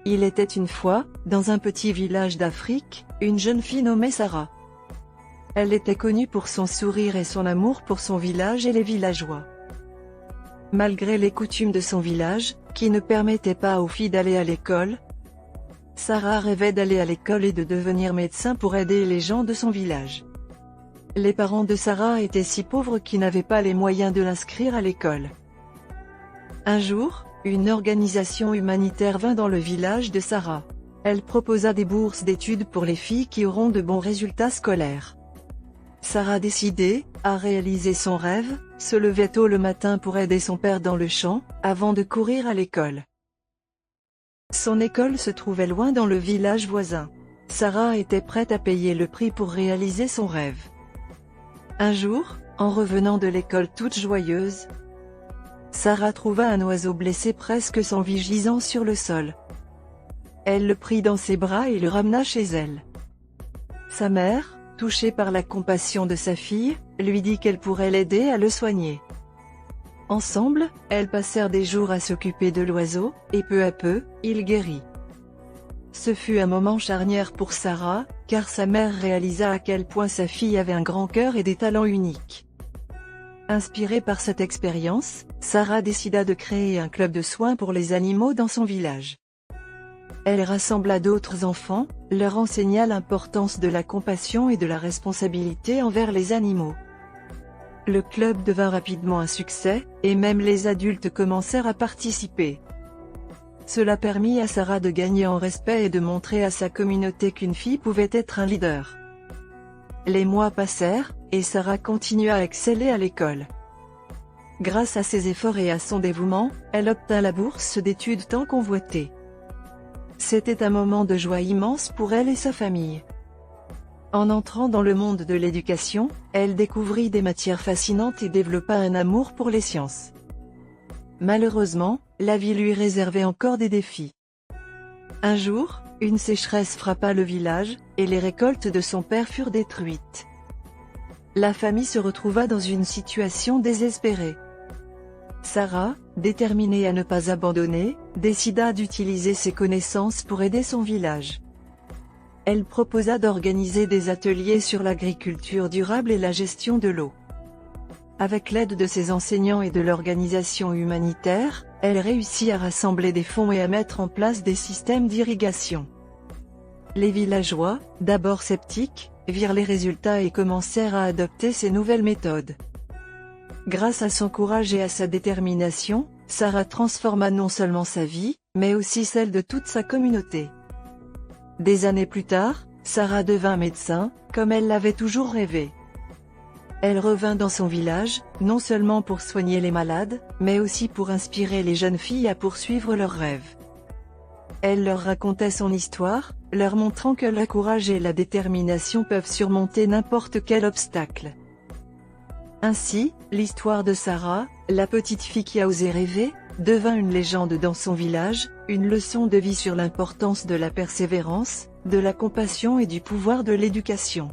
Il était une fois, dans un petit village d'Afrique, une jeune fille nommée Sarah. Elle était connue pour son sourire et son amour pour son village et les villageois. Malgré les coutumes de son village, qui ne permettaient pas aux filles d'aller à l'école, Sarah rêvait d'aller à l'école et de devenir médecin pour aider les gens de son village. Les parents de Sarah étaient si pauvres qu'ils n'avaient pas les moyens de l'inscrire à l'école. Un jour, une organisation humanitaire vint dans le village de Sarah. Elle proposa des bourses d'études pour les filles qui auront de bons résultats scolaires. Sarah décidait, à réaliser son rêve, se levait tôt le matin pour aider son père dans le champ, avant de courir à l'école. Son école se trouvait loin dans le village voisin. Sarah était prête à payer le prix pour réaliser son rêve. Un jour, en revenant de l'école toute joyeuse, Sarah trouva un oiseau blessé presque sans vie gisant sur le sol. Elle le prit dans ses bras et le ramena chez elle. Sa mère, touchée par la compassion de sa fille, lui dit qu'elle pourrait l'aider à le soigner. Ensemble, elles passèrent des jours à s'occuper de l'oiseau, et peu à peu, il guérit. Ce fut un moment charnière pour Sarah, car sa mère réalisa à quel point sa fille avait un grand cœur et des talents uniques. Inspirée par cette expérience, Sarah décida de créer un club de soins pour les animaux dans son village. Elle rassembla d'autres enfants, leur enseigna l'importance de la compassion et de la responsabilité envers les animaux. Le club devint rapidement un succès, et même les adultes commencèrent à participer. Cela permit à Sarah de gagner en respect et de montrer à sa communauté qu'une fille pouvait être un leader. Les mois passèrent, et Sarah continua à exceller à l'école. Grâce à ses efforts et à son dévouement, elle obtint la bourse d'études tant convoitée. C'était un moment de joie immense pour elle et sa famille. En entrant dans le monde de l'éducation, elle découvrit des matières fascinantes et développa un amour pour les sciences. Malheureusement, la vie lui réservait encore des défis. Un jour, une sécheresse frappa le village, et les récoltes de son père furent détruites. La famille se retrouva dans une situation désespérée. Sarah, déterminée à ne pas abandonner, décida d'utiliser ses connaissances pour aider son village. Elle proposa d'organiser des ateliers sur l'agriculture durable et la gestion de l'eau. Avec l'aide de ses enseignants et de l'organisation humanitaire, elle réussit à rassembler des fonds et à mettre en place des systèmes d'irrigation. Les villageois, d'abord sceptiques, virent les résultats et commencèrent à adopter ces nouvelles méthodes. Grâce à son courage et à sa détermination, Sarah transforma non seulement sa vie, mais aussi celle de toute sa communauté. Des années plus tard, Sarah devint médecin, comme elle l'avait toujours rêvé. Elle revint dans son village, non seulement pour soigner les malades, mais aussi pour inspirer les jeunes filles à poursuivre leurs rêves. Elle leur racontait son histoire, leur montrant que le courage et la détermination peuvent surmonter n'importe quel obstacle. Ainsi, l'histoire de Sarah, la petite fille qui a osé rêver, devint une légende dans son village, une leçon de vie sur l'importance de la persévérance, de la compassion et du pouvoir de l'éducation.